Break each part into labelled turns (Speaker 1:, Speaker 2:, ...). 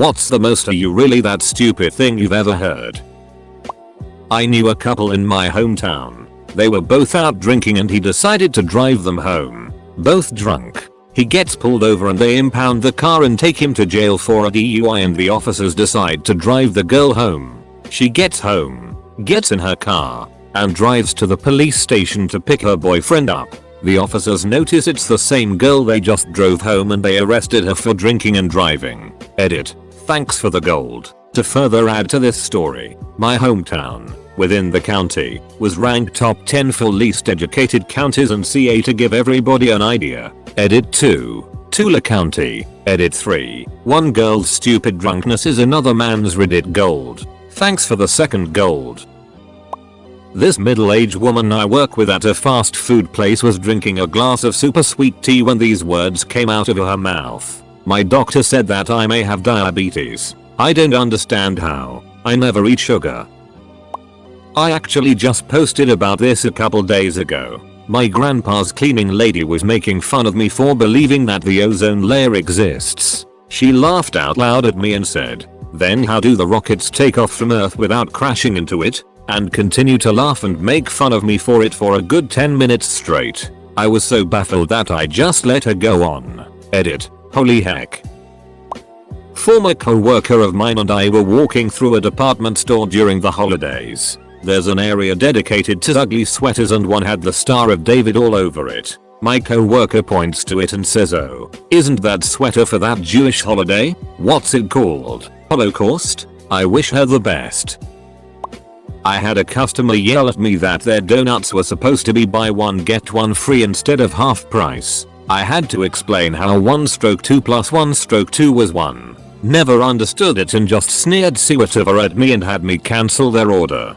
Speaker 1: What's the most "are you really that stupid" thing you've ever heard? I knew a couple in my hometown. They were both out drinking and he decided to drive them home. Both drunk. He gets pulled over and they impound the car and take him to jail for a DUI, and the officers decide to drive the girl home. She gets home, gets in her car, and drives to the police station to pick her boyfriend up. The officers notice it's the same girl they just drove home and they arrested her for drinking and driving. Edit. Thanks for the gold. To further add to this story, my hometown, within the county, was ranked top 10 for least educated counties and CA. To give everybody an idea. Edit 2. Tula County. Edit 3. One girl's stupid drunkenness is another man's Reddit gold. Thanks for the second gold. This middle-aged woman I work with at a fast food place was drinking a glass of super sweet tea when these words came out of her mouth. "My doctor said that I may have diabetes. I don't understand how. I never eat sugar." I actually just posted about this a couple days ago. My grandpa's cleaning lady was making fun of me for believing that the ozone layer exists. She laughed out loud at me and said, "Then how do the rockets take off from Earth without crashing into it?" and continue to laugh and make fun of me for it for a good 10 minutes straight. I was so baffled that I just let her go on. Edit. Holy heck. Former co-worker of mine and I were walking through a department store during the holidays. There's an area dedicated to ugly sweaters and one had the Star of David all over it. My co-worker points to it and says, "Oh, isn't that sweater for that Jewish holiday? What's it called? Holocaust?" I wish her the best. I had a customer yell at me that their donuts were supposed to be buy one get one free instead of half price. I had to explain how 1/2 plus 1/2 was 1. Never understood it and just sneered whatever at me and had me cancel their order.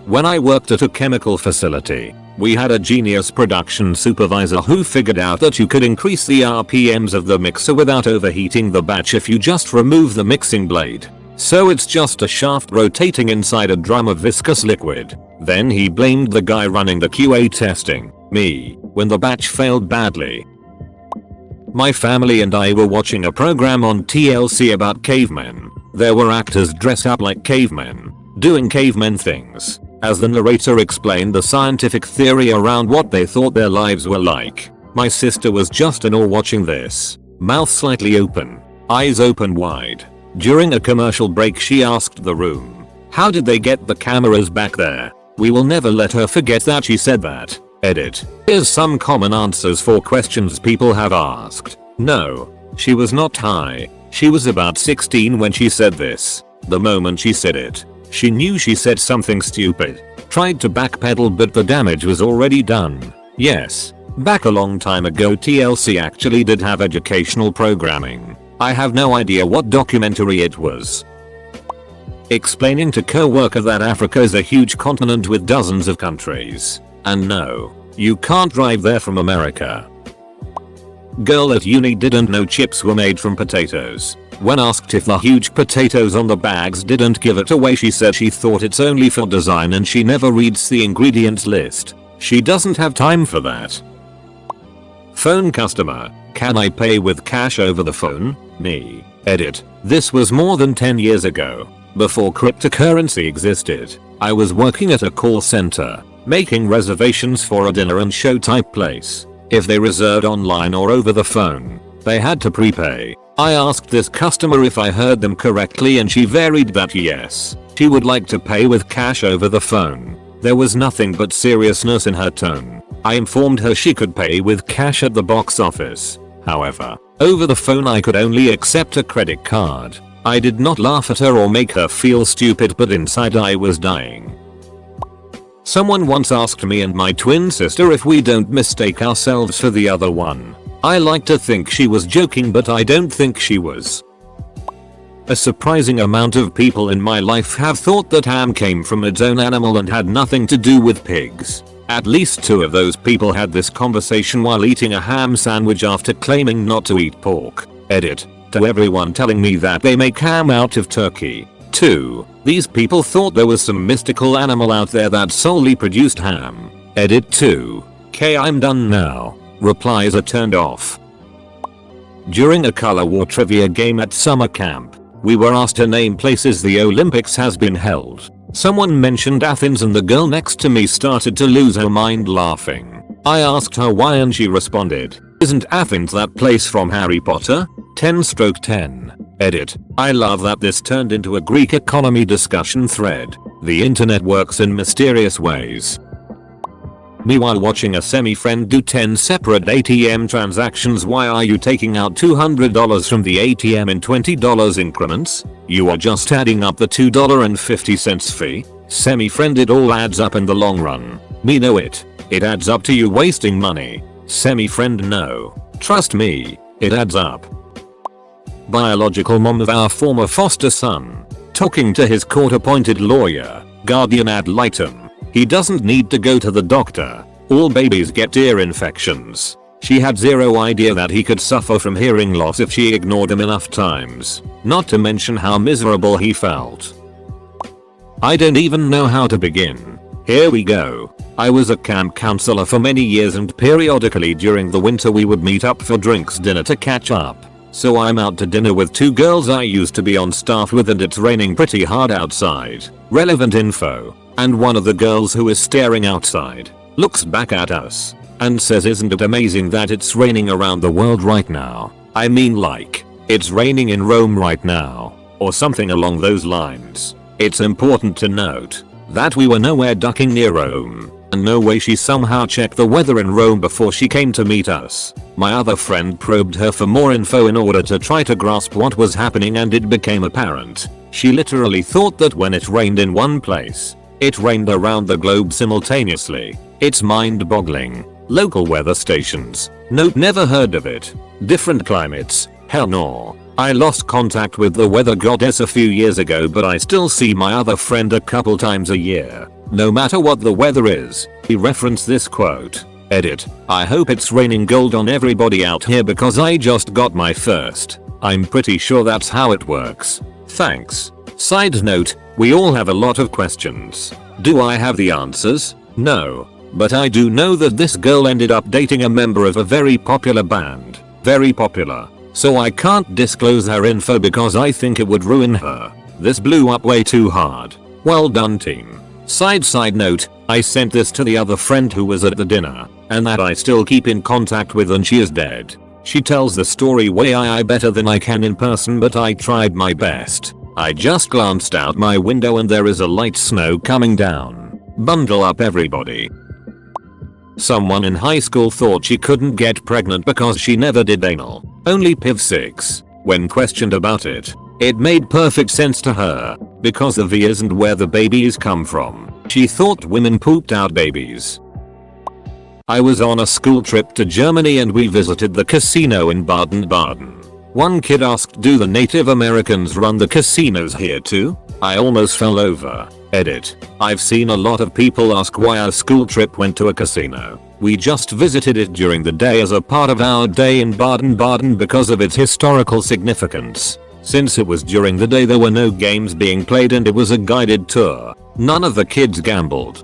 Speaker 1: When I worked at a chemical facility, we had a genius production supervisor who figured out that you could increase the RPMs of the mixer without overheating the batch if you just remove the mixing blade. So it's just a shaft rotating inside a drum of viscous liquid. Then he blamed the guy running the QA testing, me, when the batch failed badly. My family and I were watching a program on TLC about cavemen. There were actors dressed up like cavemen, doing cavemen things. As the narrator explained the scientific theory around what they thought their lives were like, my sister was just in awe watching this, mouth slightly open, eyes open wide. During a commercial break she asked the room, "How did they get the cameras back there?" We will never let her forget that she said that. Edit. Here's some common answers for questions people have asked. No, she was not high. She was about 16 when she said this. The moment she said it, she knew she said something stupid. Tried to backpedal but the damage was already done. Yes, back a long time ago TLC actually did have educational programming. I have no idea what documentary it was. Explaining to co-worker that Africa is a huge continent with dozens of countries. And no, you can't drive there from America. Girl at uni didn't know chips were made from potatoes. When asked if the huge potatoes on the bags didn't give it away, she said she thought it's only for design and she never reads the ingredients list. She doesn't have time for that. Phone customer, "Can I pay with cash over the phone?" Me. Edit. This was more than 10 years ago, before cryptocurrency existed. I was working at a call center, making reservations for a dinner and show type place. If they reserved online or over the phone, they had to prepay. I asked this customer if I heard them correctly and she varied that yes, she would like to pay with cash over the phone. There was nothing but seriousness in her tone. I informed her she could pay with cash at the box office. However, over the phone I could only accept a credit card. I did not laugh at her or make her feel stupid, but inside I was dying. Someone once asked me and my twin sister if we don't mistake ourselves for the other one. I like to think she was joking, but I don't think she was. A surprising amount of people in my life have thought that ham came from its own animal and had nothing to do with pigs. At least 2 of those people had this conversation while eating a ham sandwich after claiming not to eat pork. Edit. To everyone telling me that they make ham out of turkey. 2. These people thought there was some mystical animal out there that solely produced ham. Edit 2. "K, I'm done now. Replies are turned off." During a color war trivia game at summer camp, we were asked to name places the Olympics has been held. Someone mentioned Athens and the girl next to me started to lose her mind laughing. I asked her why and she responded, "Isn't Athens that place from Harry Potter? 10/10. Edit. I love that this turned into a Greek economy discussion thread. The internet works in mysterious ways. Me while watching a semi-friend do 10 separate ATM transactions. Why are you taking out $200 from the ATM in $20 increments? You are just adding up the $2.50 fee. Semi-friend, it all adds up in the long run. Me know it. It adds up to you wasting money. Semi-friend, no. Trust me, it adds up. Biological mom of our former foster son, talking to his court-appointed lawyer, guardian ad litem. He doesn't need to go to the doctor. All babies get ear infections. She had zero idea that he could suffer from hearing loss if she ignored him enough times. Not to mention how miserable he felt. I don't even know how to begin. Here we go. I was a camp counselor for many years and periodically during the winter we would meet up for drinks dinner to catch up. So I'm out to dinner with two girls I used to be on staff with and it's raining pretty hard outside. Relevant info. And one of the girls who is staring outside looks back at us and says, "Isn't it amazing that it's raining around the world right now? I mean like, it's raining in Rome right now." Or something along those lines. It's important to note that we were nowhere ducking near Rome. And no way she somehow checked the weather in Rome before she came to meet us. My other friend probed her for more info in order to try to grasp what was happening and it became apparent. She literally thought that when it rained in one place, it rained around the globe simultaneously. It's mind-boggling. Local weather stations. Nope, never heard of it. Different climates. Hell no. I lost contact with the weather goddess a few years ago but I still see my other friend a couple times a year. No matter what the weather is. He referenced this quote. Edit. I hope it's raining gold on everybody out here because I just got my first. I'm pretty sure that's how it works. Thanks. Side note, we all have a lot of questions. Do I have the answers? No. But I do know that this girl ended up dating a member of a very popular band. Very popular. So I can't disclose her info because I think it would ruin her. This blew up way too hard. Well done, team. Side note, I sent this to the other friend who was at the dinner, and that I still keep in contact with and she is dead. She tells the story way better than I can in person but I tried my best. I just glanced out my window and there is a light snow coming down. Bundle up everybody. Someone in high school thought she couldn't get pregnant because she never did anal. Only PIV6. When questioned about it, it made perfect sense to her, because the V isn't where the babies come from. She thought women pooped out babies. I was on a school trip to Germany and we visited the casino in Baden-Baden. One kid asked, "Do the Native Americans run the casinos here too?" I almost fell over. Edit. I've seen a lot of people ask why our school trip went to a casino. We just visited it during the day as a part of our day in Baden-Baden because of its historical significance. Since it was during the day there were no games being played and it was a guided tour. None of the kids gambled.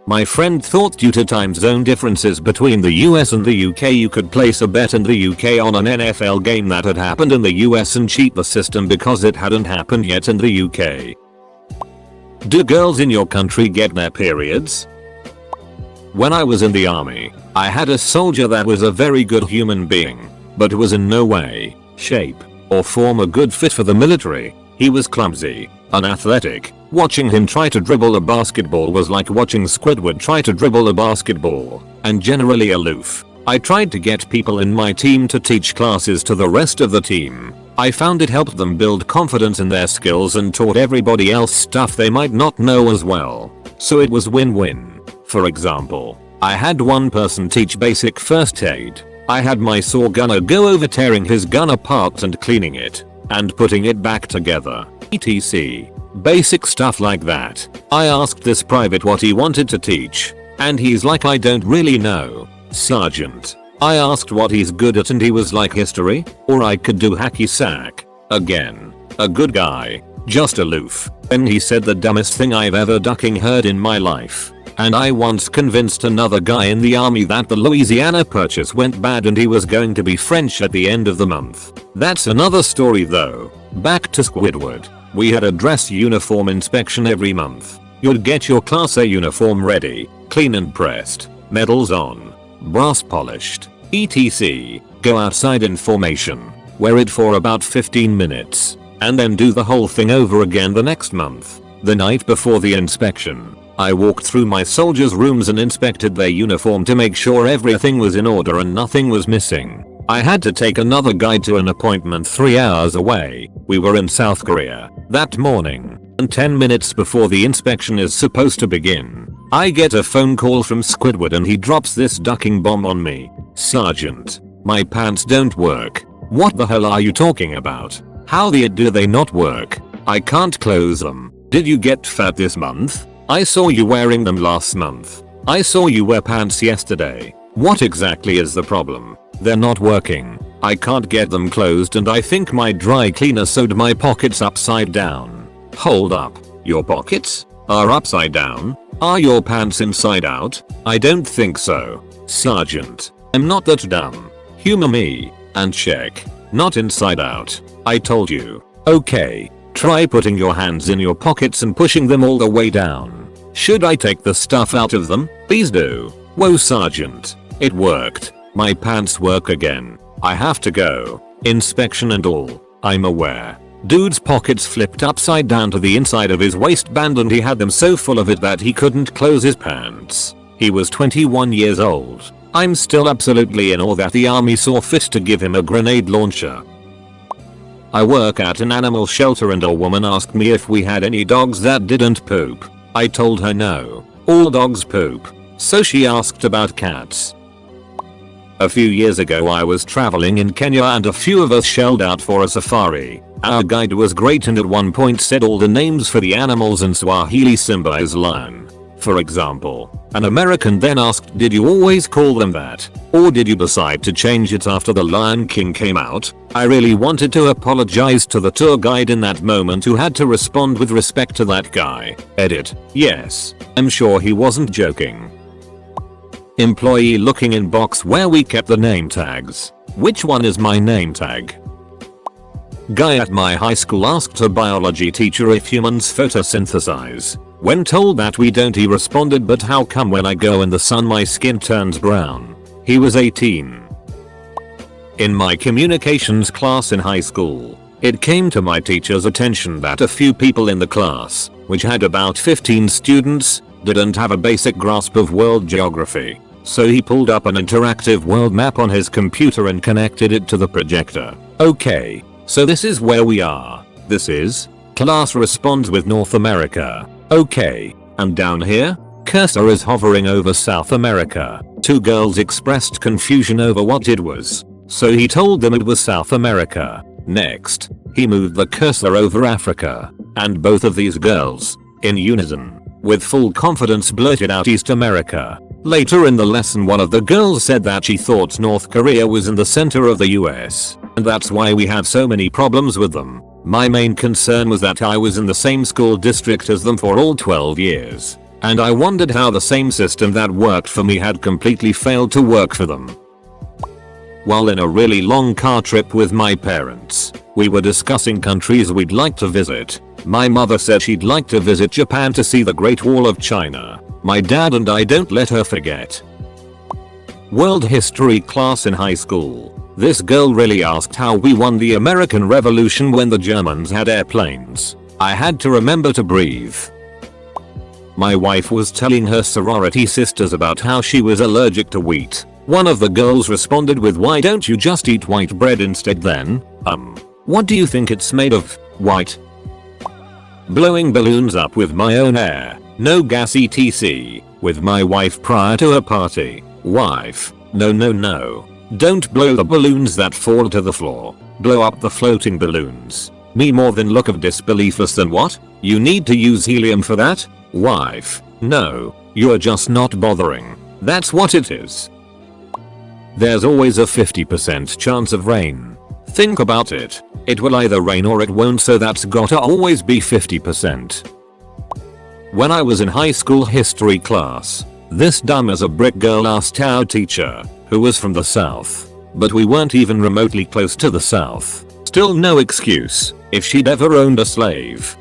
Speaker 1: My friend thought due to time zone differences between the US and the UK you could place a bet in the UK on an NFL game that had happened in the US and cheat the system because it hadn't happened yet in the UK. Do girls in your country get their periods? When I was in the army, I had a soldier that was a very good human being, but was in no way, shape, or form a good fit for the military. He was clumsy, unathletic. Watching him try to dribble a basketball was like watching Squidward try to dribble a basketball, and generally aloof. I tried to get people in my team to teach classes to the rest of the team. I found it helped them build confidence in their skills and taught everybody else stuff they might not know as well. So it was win-win. For example, I had one person teach basic first aid. I had my saw gunner go over tearing his gun apart and cleaning it, and putting it back together, etc. Basic stuff like that. I asked this private what he wanted to teach, and he's like, "I don't really know, Sergeant." I asked what he's good at and he was like, "History, or I could do hacky sack." Again, a good guy, just aloof. Then he said the dumbest thing I've ever ducking heard in my life. And I once convinced another guy in the army that the Louisiana Purchase went bad and he was going to be French at the end of the month. That's another story though. Back to Squidward. We had a dress uniform inspection every month. You'd get your Class A uniform ready, clean and pressed, medals on, brass polished, etc. Go outside in formation, wear it for about 15 minutes, and then do the whole thing over again the next month. The night before the inspection, I walked through my soldiers' rooms and inspected their uniform to make sure everything was in order and nothing was missing. I had to take another guy to an appointment 3 hours away. We were in South Korea that morning, and 10 minutes before the inspection is supposed to begin, I get a phone call from Squidward and he drops this ducking bomb on me. "Sergeant, my pants don't work." "What the hell are you talking about? How do they not work? I can't close them. Did you get fat this month? I saw you wearing them last month. I saw you wear pants yesterday. What exactly is the problem?" "They're not working. I can't get them closed and I think my dry cleaner sewed my pockets upside down." "Hold up. Your pockets are upside down? Are your pants inside out?" "I don't think so, Sergeant. I'm not that dumb. Humor me and check. Not inside out. I told you." "Okay. Try putting your hands in your pockets and pushing them all the way down." "Should I take the stuff out of them?" "Please do." "Whoa, Sergeant. It worked. My pants work again. I have to go. Inspection and all. I'm aware." Dude's pockets flipped upside down to the inside of his waistband and he had them so full of it that he couldn't close his pants. He was 21 years old. I'm still absolutely in awe that the army saw fit to give him a grenade launcher. I work at an animal shelter and a woman asked me if we had any dogs that didn't poop. I told her no. All dogs poop. So she asked about cats. A few years ago I was traveling in Kenya and a few of us shelled out for a safari. Our guide was great and at one point said all the names for the animals in Swahili. Simba is lion, for example. An American then asked, "Did you always call them that? Or did you decide to change it after The Lion King came out?" I really wanted to apologize to the tour guide in that moment who had to respond with respect to that guy. Edit. Yes, I'm sure he wasn't joking. Employee looking in box where we kept the name tags. Which one is my name tag? Guy at my high school asked a biology teacher if humans photosynthesize. When told that we don't, he responded, "But how come when I go in the sun my skin turns brown?" He was 18. In my communications class in high school, it came to my teacher's attention that a few people in the class, which had about 15 students, didn't have a basic grasp of world geography. So he pulled up an interactive world map on his computer and connected it to the projector. "Okay, so this is where we are. This is..." Class responds with North America. "Okay, and down here?" Cursor is hovering over South America. Two girls expressed confusion over what it was, so he told them it was South America. Next, he moved the cursor over Africa, and both of these girls, in unison, with full confidence blurted out East America. Later in the lesson one of the girls said that she thought North Korea was in the center of the US, and that's why we had so many problems with them. My main concern was that I was in the same school district as them for all 12 years, and I wondered how the same system that worked for me had completely failed to work for them. While in a really long car trip with my parents, we were discussing countries we'd like to visit. My mother said she'd like to visit Japan to see the Great Wall of China. My dad and I don't let her forget. World history class in high school. This girl really asked how we won the American Revolution when the Germans had airplanes. I had to remember to breathe. My wife was telling her sorority sisters about how she was allergic to wheat. One of the girls responded with, "Why don't you just eat white bread instead then?" What do you think it's made of? White? Blowing balloons up with my own air. No gas etc. with my wife prior to a party. Wife: no. Don't blow the balloons that fall to the floor. Blow up the floating balloons. Me more than look of disbelief less than what? You need to use helium for that? Wife: no, you're just not bothering. That's what it is. There's always a 50% chance of rain. Think about it. It will either rain or it won't, so that's gotta always be 50%. When I was in high school history class, this dumb as a brick girl asked our teacher, who was from the south, but we weren't even remotely close to the south, still no excuse, if she'd ever owned a slave.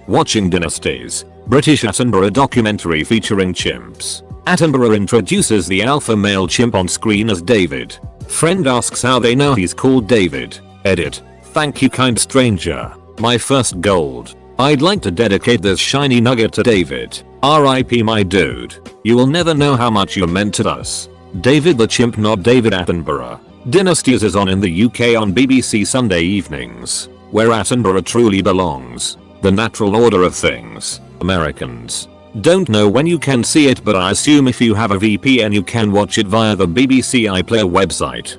Speaker 1: Watching Dynasties, British Attenborough documentary featuring chimps. Attenborough introduces the alpha male chimp on screen as David. Friend asks how they know he's called David. Edit. Thank you kind stranger. My first gold. I'd like to dedicate this shiny nugget to David. RIP my dude. You will never know how much you meant to us. David the chimp, not David Attenborough. Dynasties is on in the UK on BBC Sunday evenings, where Attenborough truly belongs. The natural order of things. Americans. Don't know when you can see it, but I assume if you have a VPN you can watch it via the BBC iPlayer website.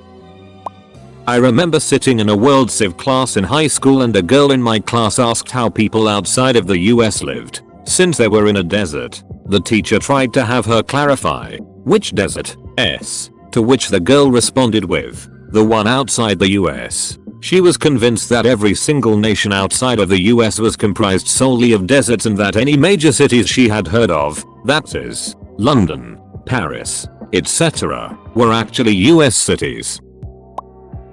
Speaker 1: I remember sitting in a World Civ class in high school and a girl in my class asked how people outside of the US lived, since they were in a desert. The teacher tried to have her clarify, which desert, to which the girl responded with, the one outside the US. She was convinced that every single nation outside of the US was comprised solely of deserts and that any major cities she had heard of, that is, London, Paris, etc., were actually US cities.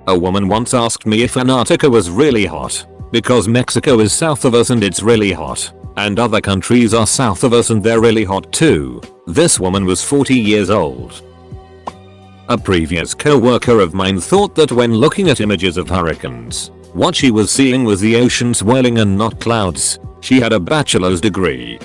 Speaker 1: A woman once asked me if Antarctica was really hot, because Mexico is south of us and it's really hot, and other countries are south of us and they're really hot too. This woman was 40 years old. A previous co-worker of mine thought that when looking at images of hurricanes, what she was seeing was the ocean swirling and not clouds. She had a bachelor's degree.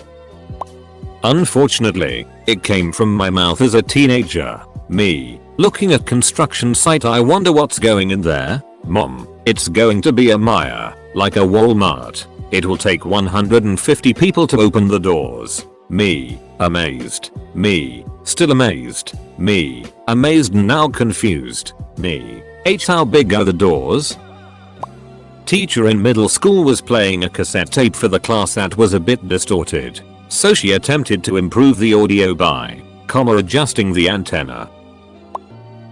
Speaker 1: Unfortunately, it came from my mouth as a teenager. Me, looking at construction site, I wonder what's going in there? Mom, it's going to be a Maya, like a Walmart. It will take 150 people to open the doors. Me, amazed. Me, still amazed. Me, amazed and now confused. Me, how big are the doors? Teacher in middle school was playing a cassette tape for the class that was a bit distorted, so she attempted to improve the audio by, adjusting the antenna.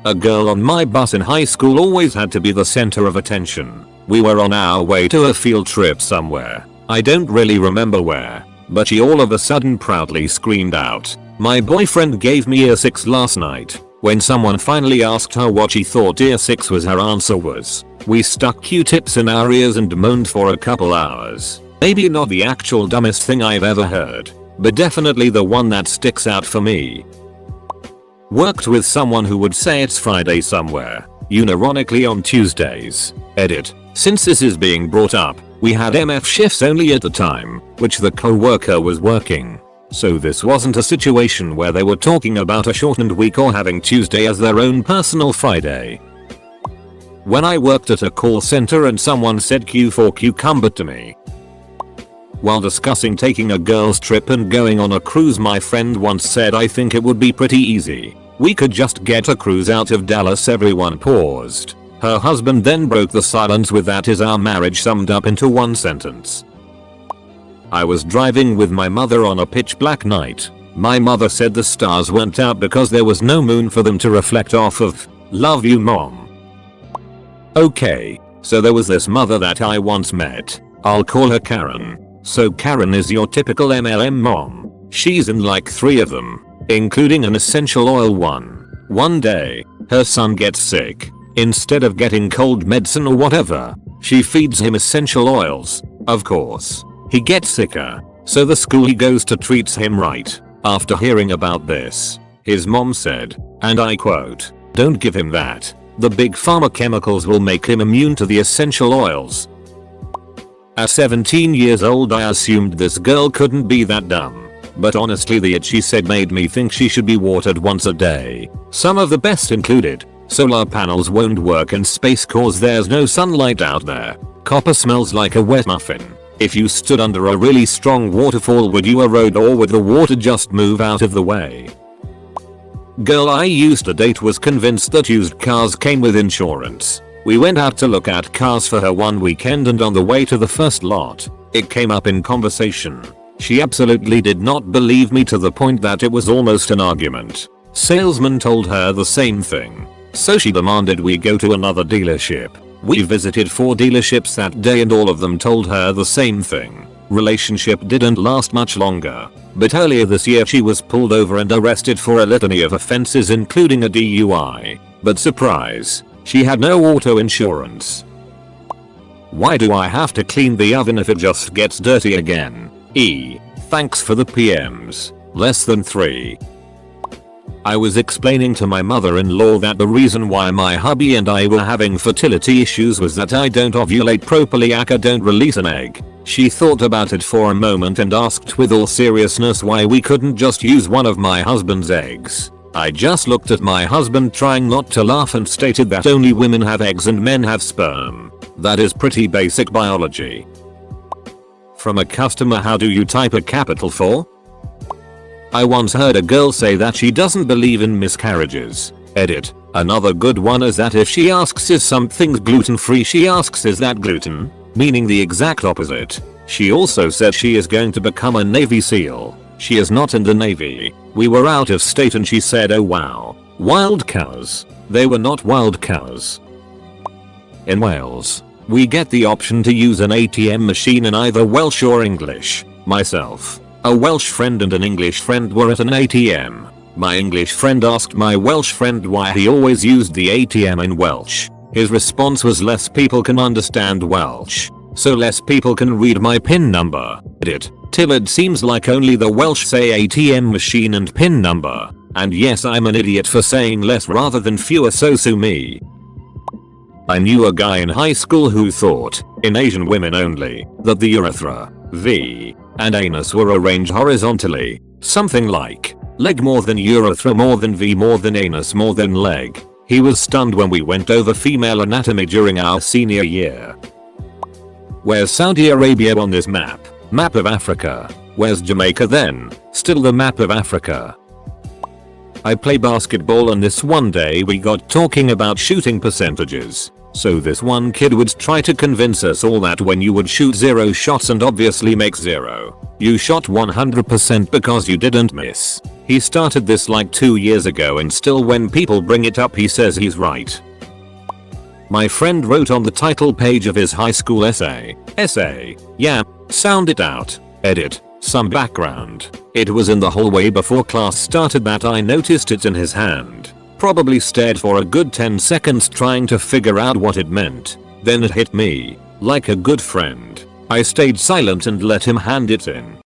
Speaker 1: A girl on my bus in high school always had to be the center of attention. We were on our way to a field trip somewhere. I don't really remember where, but she all of a sudden proudly screamed out, "My boyfriend gave me ear 6 last night." When someone finally asked her what she thought ear 6 was, her answer was, "We stuck Q-tips in our ears and moaned for a couple hours." Maybe not the actual dumbest thing I've ever heard, but definitely the one that sticks out for me. Worked with someone who would say it's Friday somewhere, unironically on Tuesdays. Edit. Since this is being brought up, we had MF shifts only at the time, which the co-worker was working. So this wasn't a situation where they were talking about a shortened week or having Tuesday as their own personal Friday. When I worked at a call center and someone said Q for cucumber to me. While discussing taking a girls trip and going on a cruise, my friend once said, "I think it would be pretty easy. We could just get a cruise out of Dallas." Everyone paused. Her husband then broke the silence with, "That is our marriage summed up into one sentence." I was driving with my mother on a pitch black night. My mother said the stars went out because there was no moon for them to reflect off of. Love you, Mom. Okay, so there was this mother that I once met. I'll call her Karen. So Karen is your typical MLM mom. She's in like 3 of them, including an essential oil one. One day, her son gets sick. Instead of getting cold medicine or whatever, she feeds him essential oils. Of course, he gets sicker, so the school he goes to treats him right. After hearing about this, his mom said, and I quote, "Don't give him that. The big pharma chemicals will make him immune to the essential oils." At 17 years old, I assumed this girl couldn't be that dumb. But honestly, the it she said made me think she should be watered once a day. Some of the best included, solar panels won't work in space cause there's no sunlight out there. Copper smells like a wet muffin. If you stood under a really strong waterfall, would you erode or would the water just move out of the way? Girl I used to date was convinced that used cars came with insurance. We went out to look at cars for her one weekend, and on the way to the first lot, it came up in conversation. She absolutely did not believe me to the point that it was almost an argument. Salesman told her the same thing, so she demanded we go to another dealership. We visited 4 dealerships that day and all of them told her the same thing. Relationship didn't last much longer, but earlier this year she was pulled over and arrested for a litany of offenses including a DUI. But surprise, she had no auto insurance. Why do I have to clean the oven if it just gets dirty again? Thanks for the PMs. Less than 3. I was explaining to my mother-in-law that the reason why my hubby and I were having fertility issues was that I don't ovulate properly, aka don't release an egg. She thought about it for a moment and asked with all seriousness why we couldn't just use one of my husband's eggs. I just looked at my husband trying not to laugh and stated that only women have eggs and men have sperm. That is pretty basic biology. From a customer, how do you type a capital for? I once heard a girl say that she doesn't believe in miscarriages. Edit. Another good one is that if she asks is something gluten free, she asks is that gluten? Meaning the exact opposite. She also said she is going to become a Navy SEAL. She is not in the Navy. We were out of state and she said, oh wow. Wild cows. They were not wild cows. In Wales, we get the option to use an ATM machine in either Welsh or English. Myself, a Welsh friend and an English friend were at an ATM. My English friend asked my Welsh friend why he always used the ATM in Welsh. His response was less people can understand Welsh, so less people can read my PIN number. Edit. Till it seems like only the Welsh say ATM machine and PIN number. And yes, I'm an idiot for saying less rather than fewer, so sue me. I knew a guy in high school who thought, in Asian women only, that the urethra, V, and anus were arranged horizontally. Something like, leg more than urethra more than V more than anus more than leg. He was stunned when we went over female anatomy during our senior year. Where's Saudi Arabia on this map? Map of Africa. Where's Jamaica then? Still the map of Africa. I play basketball and this one day we got talking about shooting percentages. So this one kid would try to convince us all that when you would shoot 0 shots and obviously make 0, you shot 100% because you didn't miss. He started this like 2 years ago and still when people bring it up he says he's right. My friend wrote on the title page of his high school essay, yeah, sound it out. Edit. Some background. It was in the hallway before class started that I noticed it in his hand. Probably stared for a good 10 seconds trying to figure out what it meant. Then it hit me. Like a good friend, I stayed silent and let him hand it in.